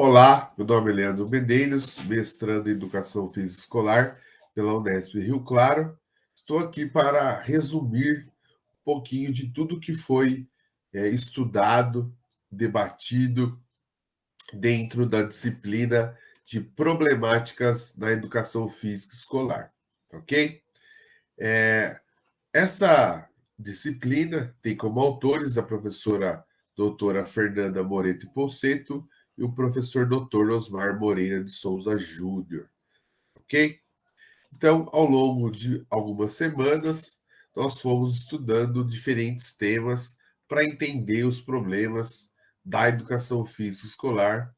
Olá, meu nome é Leandro Medeiros, mestrando em Educação Física Escolar pela Unesp Rio Claro. Estou aqui para resumir um pouquinho de tudo que foi estudado, debatido dentro da disciplina de problemáticas na educação física escolar, ok? Essa disciplina tem como autores a professora doutora Fernanda Moretti Pocetto e o professor doutor Osmar Moreira de Souza Júnior, ok? Então, ao longo de algumas semanas, nós fomos estudando diferentes temas para entender os problemas da educação física escolar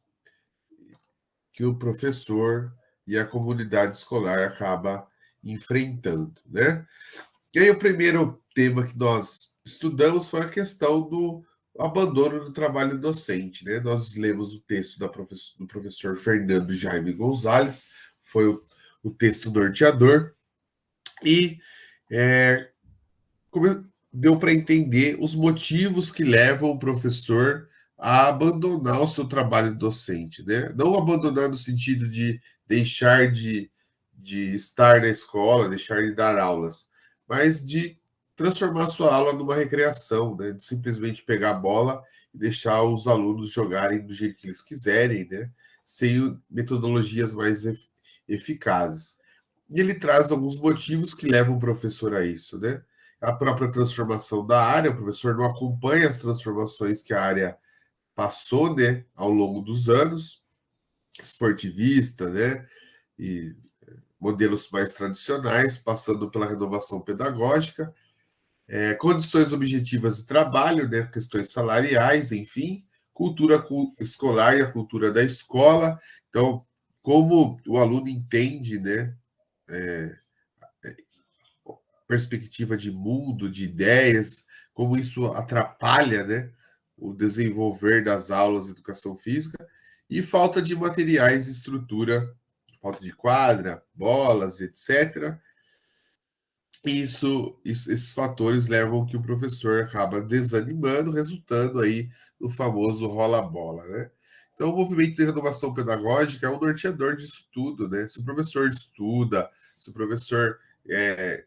que o professor e a comunidade escolar acaba enfrentando, né? E aí, o primeiro tema que nós estudamos foi a questão do abandono do trabalho docente, né? Nós lemos o texto do professor Fernando Jaime Gonzalez, foi o texto norteador, e é, deu para entender os motivos que levam o professor a abandonar o seu trabalho docente, né? Não abandonar no sentido de deixar de estar na escola, deixar de dar aulas, mas de transformar a sua aula numa recreação, né? De simplesmente pegar a bola e deixar os alunos jogarem do jeito que eles quiserem, né? Sem metodologias mais eficazes. E ele traz alguns motivos que levam o professor a isso, né? A própria transformação da área, o professor não acompanha as transformações que a área passou, né, ao longo dos anos, esportivista, né, e modelos mais tradicionais, passando pela renovação pedagógica, condições objetivas de trabalho, né, questões salariais, enfim, cultura escolar e a cultura da escola. Então, como o aluno entende, né, perspectiva de mundo, de ideias, como isso atrapalha, né, o desenvolver das aulas de educação física, e falta de materiais e estrutura, falta de quadra, bolas, etc. Esses fatores levam que o professor acaba desanimando, resultando aí no famoso rola-bola, né? Então, o movimento de renovação pedagógica é um norteador disso tudo, né? Se o professor estuda, se o professor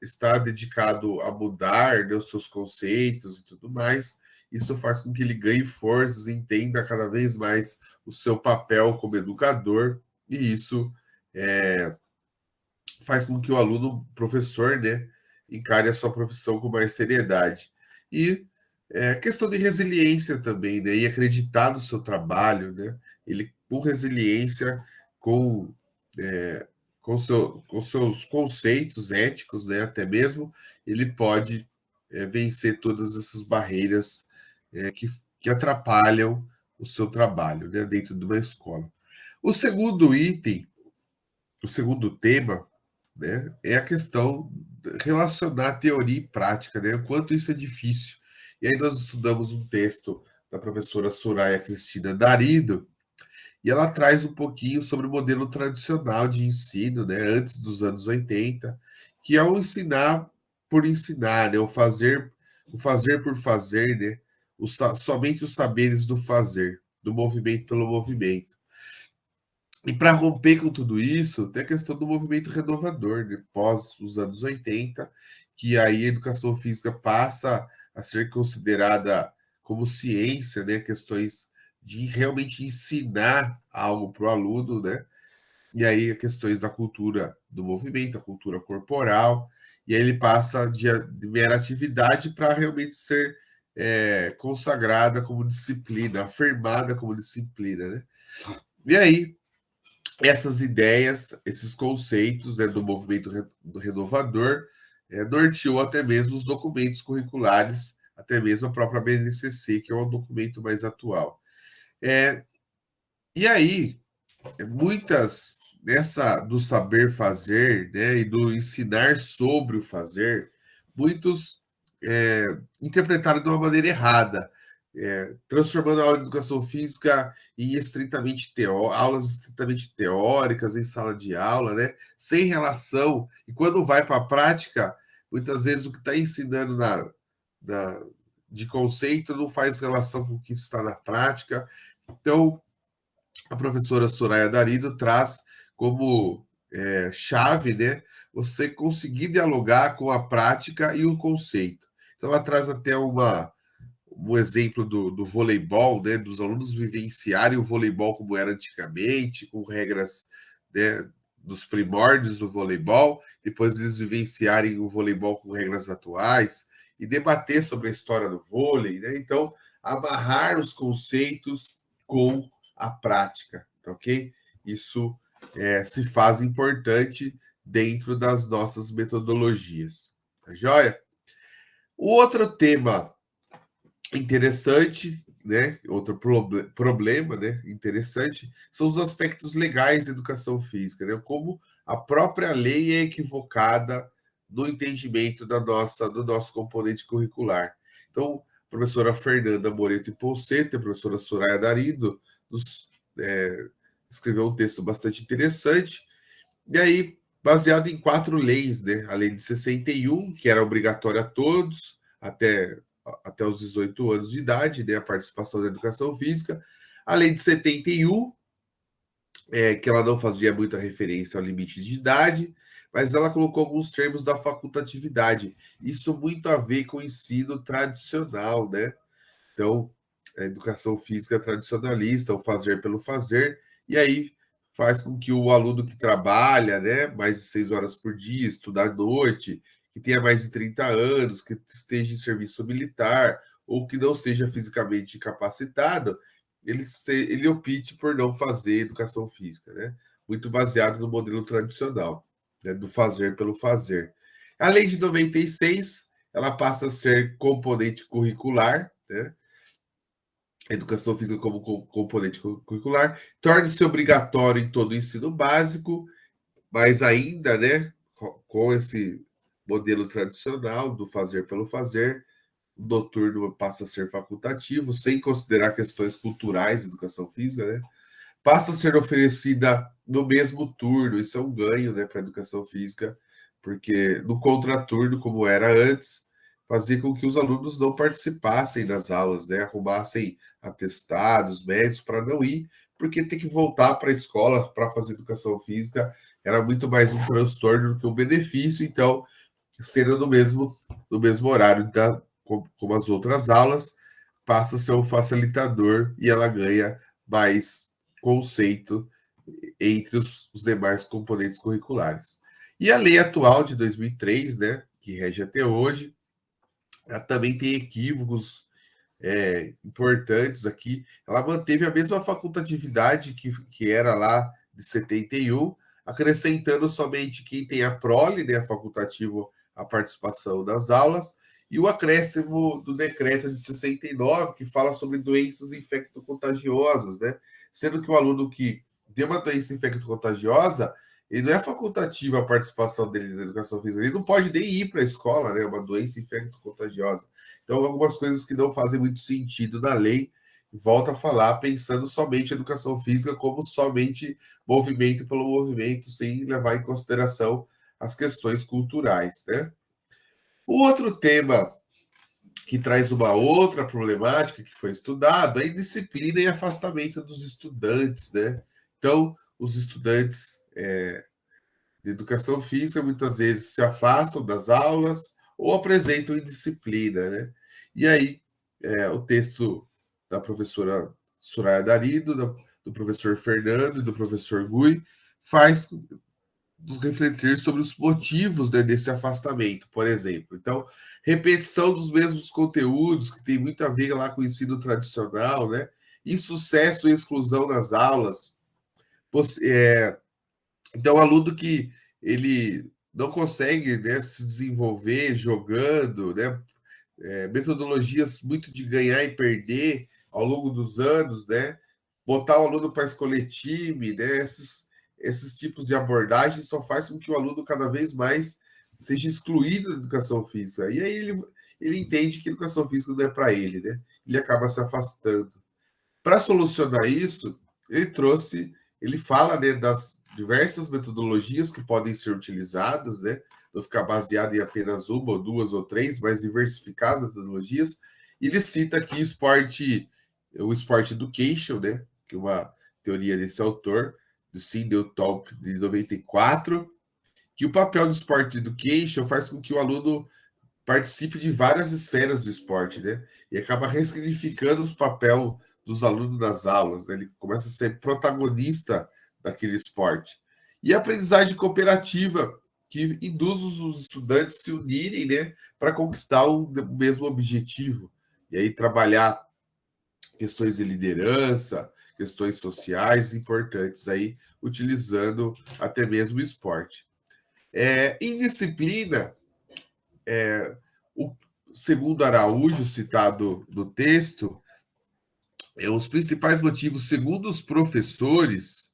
está dedicado a mudar, né, os seus conceitos e tudo mais, isso faz com que ele ganhe forças, entenda cada vez mais o seu papel como educador, e isso faz com que o aluno, o professor, né, encare a sua profissão com mais seriedade. E questão de resiliência também, né, e acreditar no seu trabalho, né, ele com resiliência, com, é, com seus conceitos éticos, né, até mesmo, ele pode vencer todas essas barreiras que atrapalham o seu trabalho, né, dentro de uma escola. O segundo item, o segundo tema, né, é a questão de relacionar teoria e prática, né, o quanto isso é difícil. E aí nós estudamos um texto da professora Soraya Cristina Darido, e ela traz um pouquinho sobre o modelo tradicional de ensino, né, antes dos anos 80, que é o ensinar por ensinar, né, o fazer por fazer, né, somente os saberes do fazer, do movimento pelo movimento. E para romper com tudo isso, tem a questão do movimento renovador, né, pós os anos 80, que aí a educação física passa a ser considerada como ciência, né, questões de realmente ensinar algo para o aluno, né? E aí questões da cultura do movimento, a cultura corporal, e aí ele passa de mera atividade para realmente ser consagrada como disciplina, afirmada como disciplina, né? E aí essas ideias, esses conceitos, né, do movimento do renovador norteou até mesmo os documentos curriculares, até mesmo a própria BNCC, que é o documento mais atual. É, e aí, muitas nessa do saber fazer, né, e do ensinar sobre o fazer, muitos interpretaram de uma maneira errada, transformando a aula de educação física em aulas estritamente teóricas em sala de aula, né, sem relação. E quando vai para a prática, muitas vezes o que está ensinando na, de conceito não faz relação com o que está na prática. Então, a professora Soraya Darido traz como chave, né, você conseguir dialogar com a prática e o conceito. Então, ela traz até um exemplo do voleibol, né, dos alunos vivenciarem o voleibol como era antigamente, com regras, né, dos primórdios do voleibol, depois eles vivenciarem o voleibol com regras atuais e debater sobre a história do vôlei, né? Então, amarrar os conceitos com a prática, tá ok? Isso se faz importante dentro das nossas metodologias, tá joia? O outro tema interessante, né? Outro problema, né? Interessante são os aspectos legais da educação física, né? Como a própria lei é equivocada no entendimento do nosso componente curricular. Então, a professora Fernanda Moreto e Ponsete, a professora Soraya Darido, nos, escreveu um texto bastante interessante, e aí, baseado em 4 leis, né? A lei de 61, que era obrigatória a todos, até os 18 anos de idade, né, a participação da educação física. A lei de 71, que ela não fazia muita referência ao limite de idade, mas ela colocou alguns termos da facultatividade. Isso muito a ver com o ensino tradicional, né? Então, a educação física tradicionalista, o fazer pelo fazer, e aí faz com que o aluno que trabalha, né, mais de 6 horas por dia, estudar à noite, que tenha mais de 30 anos, que esteja em serviço militar, ou que não seja fisicamente capacitado, ele opte por não fazer educação física, né? Muito baseado no modelo tradicional, né, do fazer pelo fazer. A lei de 96, ela passa a ser componente curricular, né? Educação física como componente curricular, torna-se obrigatório em todo o ensino básico, mas ainda, né, com esse modelo tradicional do fazer pelo fazer, o noturno passa a ser facultativo, sem considerar questões culturais de educação física, né? Passa a ser oferecida no mesmo turno, isso é um ganho, né, para a educação física, porque no contraturno, como era antes, fazia com que os alunos não participassem das aulas, né, arrumassem atestados, médicos para não ir, porque ter que voltar para a escola para fazer educação física era muito mais um transtorno do que um benefício, então, sendo no mesmo horário como as outras aulas, passa a ser um facilitador e ela ganha mais conceito entre os demais componentes curriculares. E a lei atual de 2003, né, que rege até hoje, ela também tem equívocos importantes aqui. Ela manteve a mesma facultatividade que era lá de 71, acrescentando somente quem tem a prole, né, facultativo a participação das aulas, e o acréscimo do decreto de 69, que fala sobre doenças infecto-contagiosas, né? Sendo que o aluno que tem uma doença infecto-contagiosa, ele não é facultativa a participação dele na educação física, ele não pode nem ir para a escola, né? Uma doença infecto-contagiosa. Então, algumas coisas que não fazem muito sentido na lei, volta a falar, pensando somente em educação física como somente movimento pelo movimento, sem levar em consideração as questões culturais, né? O outro tema que traz uma outra problemática que foi estudado é indisciplina e afastamento dos estudantes, né? Então, os estudantes de educação física muitas vezes se afastam das aulas ou apresentam indisciplina, né? E aí, o texto da professora Soraya Darido, do professor Fernando e do professor Gui faz nos refletir sobre os motivos, né, desse afastamento, por exemplo. Então, repetição dos mesmos conteúdos, que tem muito a ver lá com o ensino tradicional, né? E sucesso e exclusão nas aulas. Então, o aluno que ele não consegue, né, se desenvolver jogando, né, metodologias muito de ganhar e perder ao longo dos anos, né, botar o aluno para escolher time, né, esses tipos de abordagem só faz com que o aluno cada vez mais seja excluído da educação física. E aí ele entende que educação física não é para ele, né? Ele acaba se afastando. Para solucionar isso, ele fala, né, das diversas metodologias que podem ser utilizadas, né? Não ficar baseado em apenas uma, ou duas ou três, mas diversificar metodologias. E ele cita aqui o Sport Education, né? Que é uma teoria desse autor, do Sindel Top, de 94, que o papel do Sport Education faz com que o aluno participe de várias esferas do esporte, né? E acaba ressignificando o papel dos alunos nas aulas, né? Ele começa a ser protagonista daquele esporte. E a aprendizagem cooperativa, que induz os estudantes a se unirem, né, para conquistar o mesmo objetivo. E aí trabalhar questões de liderança, questões sociais importantes aí, utilizando até mesmo o esporte. Indisciplina, o segundo Araújo, citado no texto, os principais motivos, segundo os professores,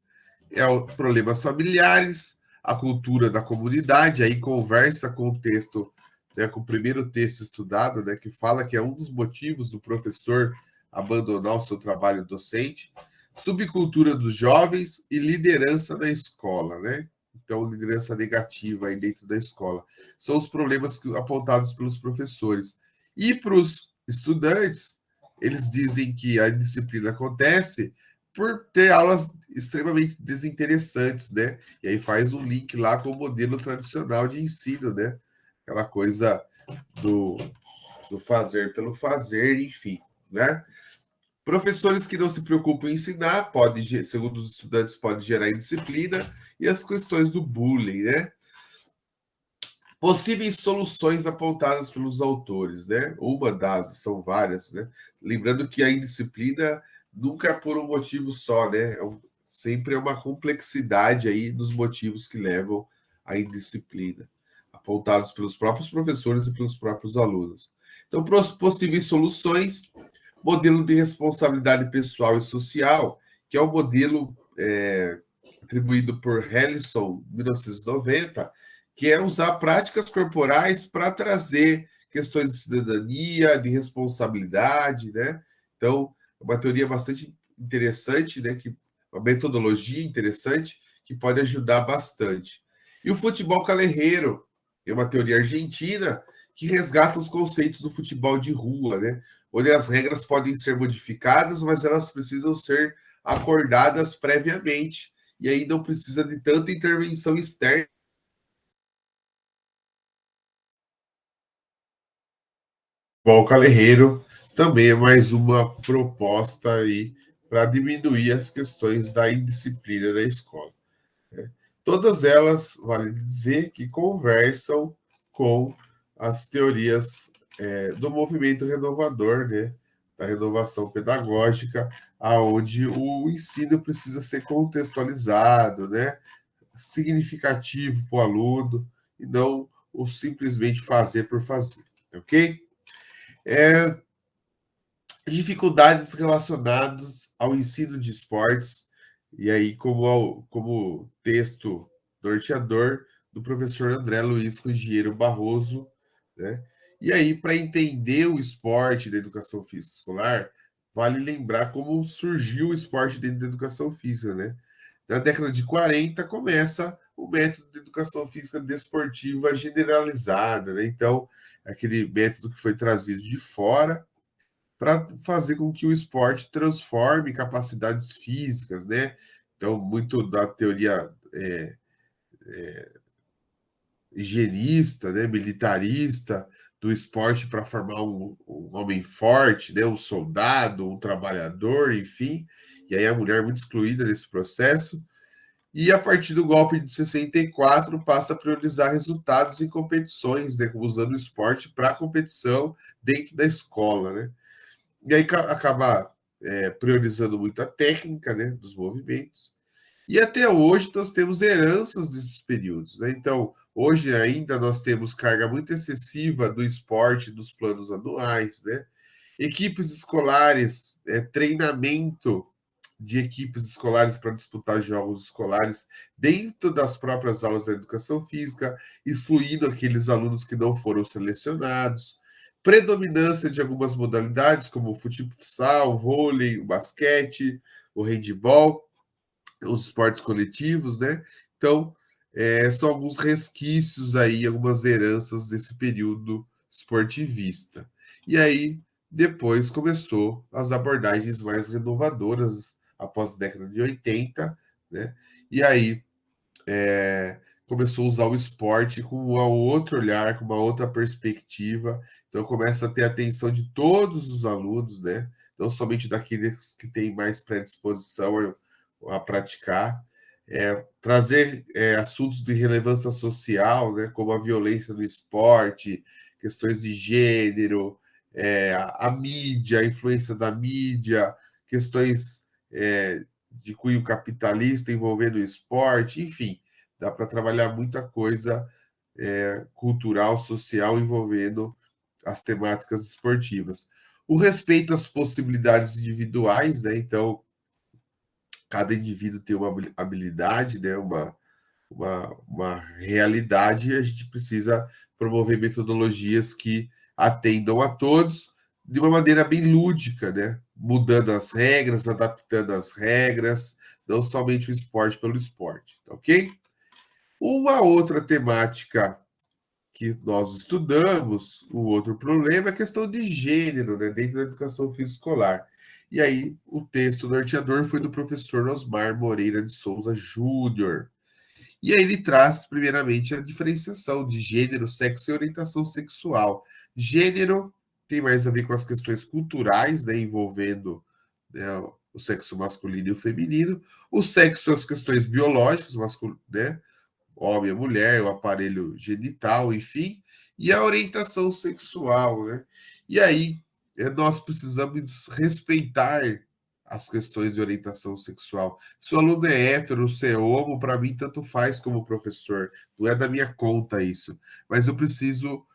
os problemas familiares, a cultura da comunidade, aí conversa com o texto, né, com o primeiro texto estudado, né, que fala que é um dos motivos do professor abandonar o seu trabalho docente, subcultura dos jovens e liderança na escola, né? Então, liderança negativa aí dentro da escola. São os problemas apontados pelos professores. E para os estudantes, eles dizem que a disciplina acontece por ter aulas extremamente desinteressantes, né? E aí faz um link lá com o modelo tradicional de ensino, né? Aquela coisa do, do fazer pelo fazer, enfim, né? Professores que não se preocupam em ensinar, pode, segundo os estudantes, pode gerar indisciplina e as questões do bullying, né? Possíveis soluções apontadas pelos autores, né? Uma das, são várias, né? Lembrando que a indisciplina nunca é por um motivo só, né? Sempre é uma complexidade aí dos motivos que levam à indisciplina, apontados pelos próprios professores e pelos próprios alunos. Então, possíveis soluções, modelo de responsabilidade pessoal e social, que é o modelo atribuído por Helison, 1990, que é usar práticas corporais para trazer questões de cidadania, de responsabilidade, né? Então, é uma teoria bastante interessante, né? Uma metodologia interessante que pode ajudar bastante. E o futebol calerreiro é uma teoria argentina que resgata os conceitos do futebol de rua, né? Onde as regras podem ser modificadas, mas elas precisam ser acordadas previamente. E aí não precisa de tanta intervenção externa. Bom, Calerreiro também é mais uma proposta aí para diminuir as questões da indisciplina da escola. Todas elas, vale dizer, que conversam com as teorias do movimento renovador, né? Da renovação pedagógica, aonde o ensino precisa ser contextualizado, né? Significativo para o aluno e não o simplesmente fazer por fazer, ok? Dificuldades relacionadas ao ensino de esportes, e aí, como texto norteador do professor André Luiz Ruggiero Barroso, né? E aí, para entender o esporte da educação física escolar, vale lembrar como surgiu o esporte dentro da educação física, né? Na década de 40 começa o método de educação física desportiva generalizada, né? Então, aquele método que foi trazido de fora para fazer com que o esporte transforme capacidades físicas, né? Então, muito da teoria higienista, né, militarista do esporte para formar um homem forte, né, um soldado, um trabalhador, enfim. E aí a mulher é muito excluída nesse processo. E a partir do golpe de 64 passa a priorizar resultados em competições, né, usando o esporte para competição dentro da escola, né? E aí acaba priorizando muito a técnica, né, dos movimentos. E até hoje nós temos heranças desses períodos, né? Então, hoje ainda nós temos carga muito excessiva do esporte dos planos anuais, né? Equipes escolares, treinamento de equipes escolares para disputar jogos escolares dentro das próprias aulas da educação física, excluindo aqueles alunos que não foram selecionados, predominância de algumas modalidades, como o futsal, o vôlei, o basquete, o handebol, os esportes coletivos, né? Então, são alguns resquícios aí, algumas heranças desse período esportivista. E aí, depois começou as abordagens mais renovadoras após a década de 80, né? E aí começou a usar o esporte com um outro olhar, com uma outra perspectiva. Então começa a ter a atenção de todos os alunos, né? Não somente daqueles que têm mais predisposição a praticar. Trazer assuntos de relevância social, né, como a violência no esporte, questões de gênero, a mídia, a influência da mídia, questões de cunho capitalista envolvendo o esporte, enfim, dá para trabalhar muita coisa cultural, social envolvendo as temáticas esportivas. O respeito às possibilidades individuais, né? Então, cada indivíduo tem uma habilidade, né? Uma realidade, e a gente precisa promover metodologias que atendam a todos de uma maneira bem lúdica, né? Mudando as regras, adaptando as regras, não somente o esporte pelo esporte, tá ok? Uma outra temática que nós estudamos, o outro problema é a questão de gênero, né, dentro da educação física escolar. E aí, o texto norteador foi do professor Osmar Moreira de Souza Júnior. E aí ele traz, primeiramente, a diferenciação de gênero, sexo e orientação sexual. Gênero tem mais a ver com as questões culturais, né, envolvendo, né, o sexo masculino e o feminino. O sexo, as questões biológicas, né, homem e mulher, o aparelho genital, enfim, e a orientação sexual, né? E aí nós precisamos respeitar as questões de orientação sexual. Se o aluno é hétero, se é homo, para mim tanto faz como professor. Não é da minha conta isso. Mas eu preciso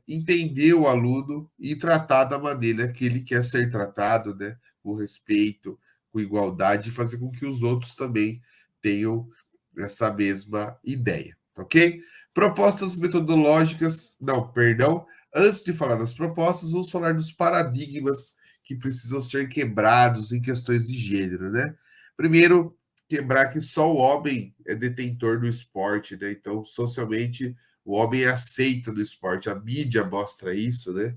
entender o aluno e tratar da maneira que ele quer ser tratado, né? Com respeito, com igualdade, e fazer com que os outros também tenham essa mesma ideia, tá ok? Propostas metodológicas, não, perdão. Antes de falar das propostas, vamos falar dos paradigmas que precisam ser quebrados em questões de gênero, né? Primeiro, quebrar que só o homem é detentor do esporte, né? Então, socialmente, o homem é aceito no esporte, a mídia mostra isso, né?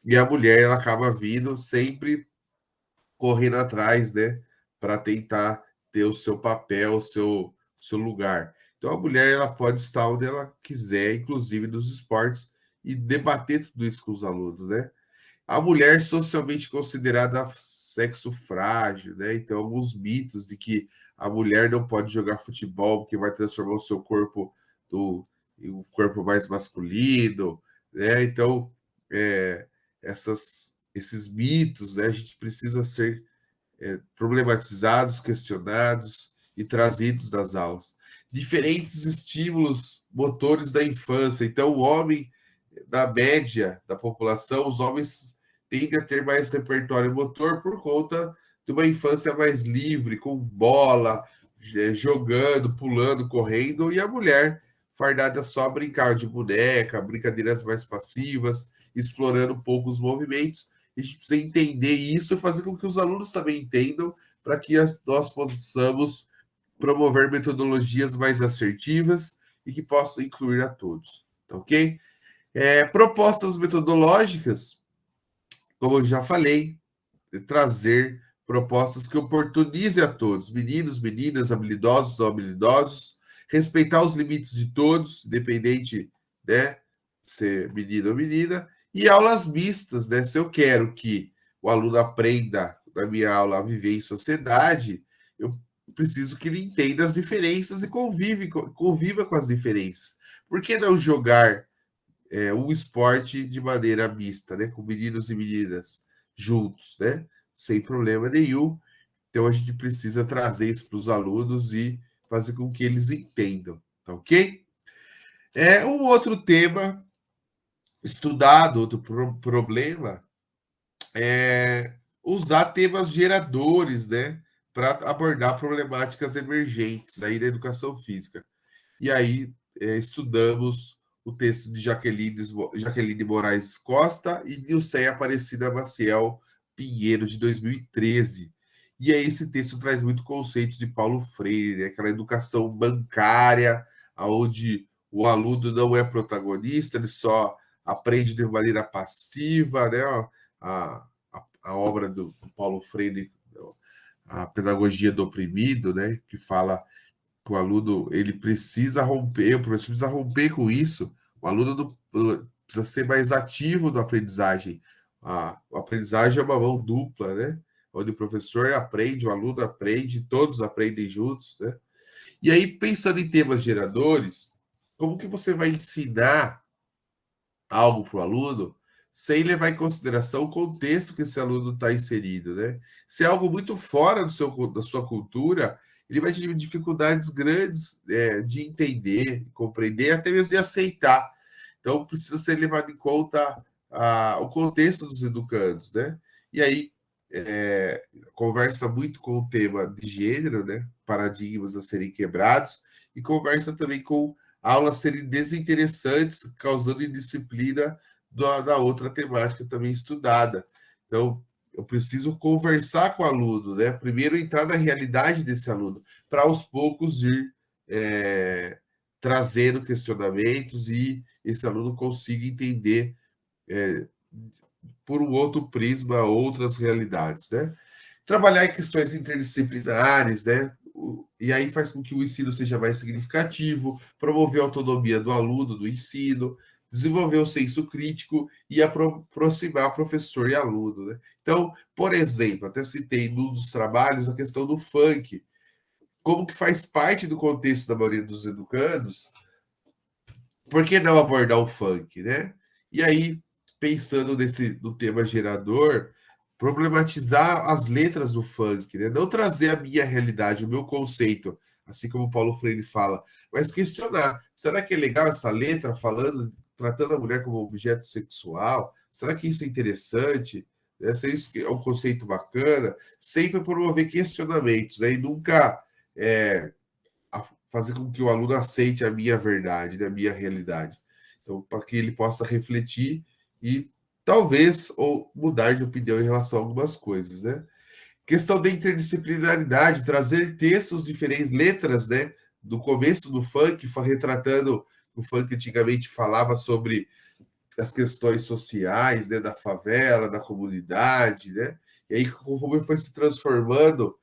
E a mulher, ela acaba vindo sempre correndo atrás, né? Para tentar ter o seu papel, o seu lugar. Então, a mulher, ela pode estar onde ela quiser, inclusive nos esportes, e debater tudo isso com os alunos, né? A mulher socialmente considerada sexo frágil, né? Então, alguns mitos de que a mulher não pode jogar futebol porque vai transformar o seu corpo em um corpo mais masculino, né? Então, é, esses mitos, né? A gente precisa ser problematizados, questionados e trazidos das aulas. Diferentes estímulos motores da infância. Então, o homem, na média da população, os homens tendem a ter mais repertório motor por conta de uma infância mais livre, com bola, jogando, pulando, correndo, e a mulher fardada só a brincar de boneca, brincadeiras mais passivas, explorando um pouco os movimentos. A gente precisa entender isso e fazer com que os alunos também entendam, para que nós possamos promover metodologias mais assertivas e que possam incluir a todos, tá ok? Propostas metodológicas, como eu já falei, trazer propostas que oportunizem a todos, meninos, meninas, habilidosos, não habilidosos, respeitar os limites de todos, independente, né, ser menino ou menina, e aulas mistas, né? Se eu quero que o aluno aprenda na minha aula a viver em sociedade, eu preciso que ele entenda as diferenças e conviva com as diferenças. Por que não jogar um esporte de maneira mista, né? Com meninos e meninas juntos, né? Sem problema nenhum. Então a gente precisa trazer isso para os alunos e fazer com que eles entendam, tá ok? Um outro tema estudado, outro problema, é usar temas geradores, né? Para abordar problemáticas emergentes aí da educação física. E aí estudamos o texto de Jaqueline Moraes Costa e Nilceia Aparecida Maciel Pinheiro, de 2013. E aí esse texto traz muito conceitos de Paulo Freire, né? Aquela educação bancária, onde o aluno não é protagonista, ele só aprende de maneira passiva, né? A obra do Paulo Freire a pedagogia do oprimido, né, que fala que o aluno ele precisa romper, o professor precisa romper com isso, o aluno precisa ser mais ativo na aprendizagem. A aprendizagem é uma mão dupla, né? Onde o professor aprende, o aluno aprende, todos aprendem juntos, né? E aí, pensando em temas geradores, como que você vai ensinar algo para o aluno sem levar em consideração o contexto que esse aluno está inserido, né? Se é algo muito fora da sua cultura, ele vai ter dificuldades grandes de entender, compreender, até mesmo de aceitar. Então, precisa ser levado em conta o contexto dos educandos, né? E aí, conversa muito com o tema de gênero, né? Paradigmas a serem quebrados, e conversa também com aulas serem desinteressantes, causando indisciplina da outra temática também estudada. Então, eu preciso conversar com o aluno, né? Primeiro entrar na realidade desse aluno, para aos poucos ir trazendo questionamentos e esse aluno consiga entender por um outro prisma outras realidades, né? Trabalhar em questões interdisciplinares, né? E aí faz com que o ensino seja mais significativo, promover a autonomia do aluno, do ensino, desenvolver o senso crítico e aproximar professor e aluno, né? Então, por exemplo, até citei num dos trabalhos a questão do funk, como que faz parte do contexto da maioria dos educandos, por que não abordar o funk, né? E aí, pensando no tema gerador, problematizar as letras do funk, né? Não trazer a minha realidade, o meu conceito, assim como o Paulo Freire fala, mas questionar: será que é legal essa letra falando, tratando a mulher como objeto sexual? Será que isso é interessante? Né? Se isso é um conceito bacana, sempre promover questionamentos, né? E nunca fazer com que o aluno aceite a minha verdade, né, a minha realidade. Então, para que ele possa refletir e talvez ou mudar de opinião em relação a algumas coisas, né? Questão da interdisciplinaridade, trazer textos diferentes, letras, né? Do começo do funk, retratando o funk antigamente falava sobre as questões sociais, né, da favela, da comunidade, né? E aí, conforme foi se transformando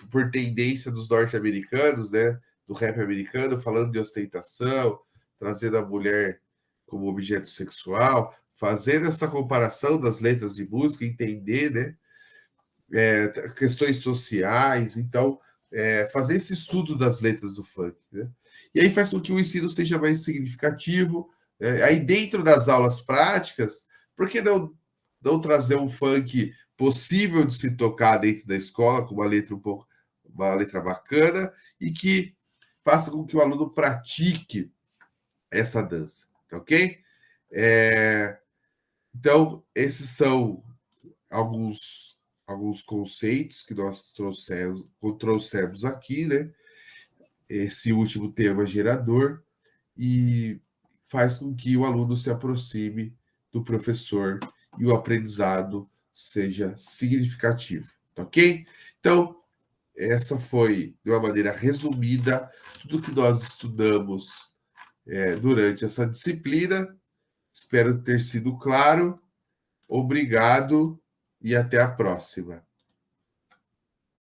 por tendência dos norte-americanos, né, do rap americano, falando de ostentação, trazendo a mulher como objeto sexual, fazendo essa comparação das letras de música, entender, né, questões sociais, então, fazer esse estudo das letras do funk, né? E aí faz com que o ensino seja mais significativo. Aí dentro das aulas práticas, por que não trazer um funk possível de se tocar dentro da escola, com uma letra bacana, e que faça com que o aluno pratique essa dança, tá ok? Então, esses são alguns, alguns conceitos que nós trouxemos aqui, né? Esse último tema gerador, e faz com que o aluno se aproxime do professor e o aprendizado seja significativo, tá ok? Então, essa foi, de uma maneira resumida, tudo que nós estudamos durante essa disciplina. Espero ter sido claro. Obrigado e até a próxima.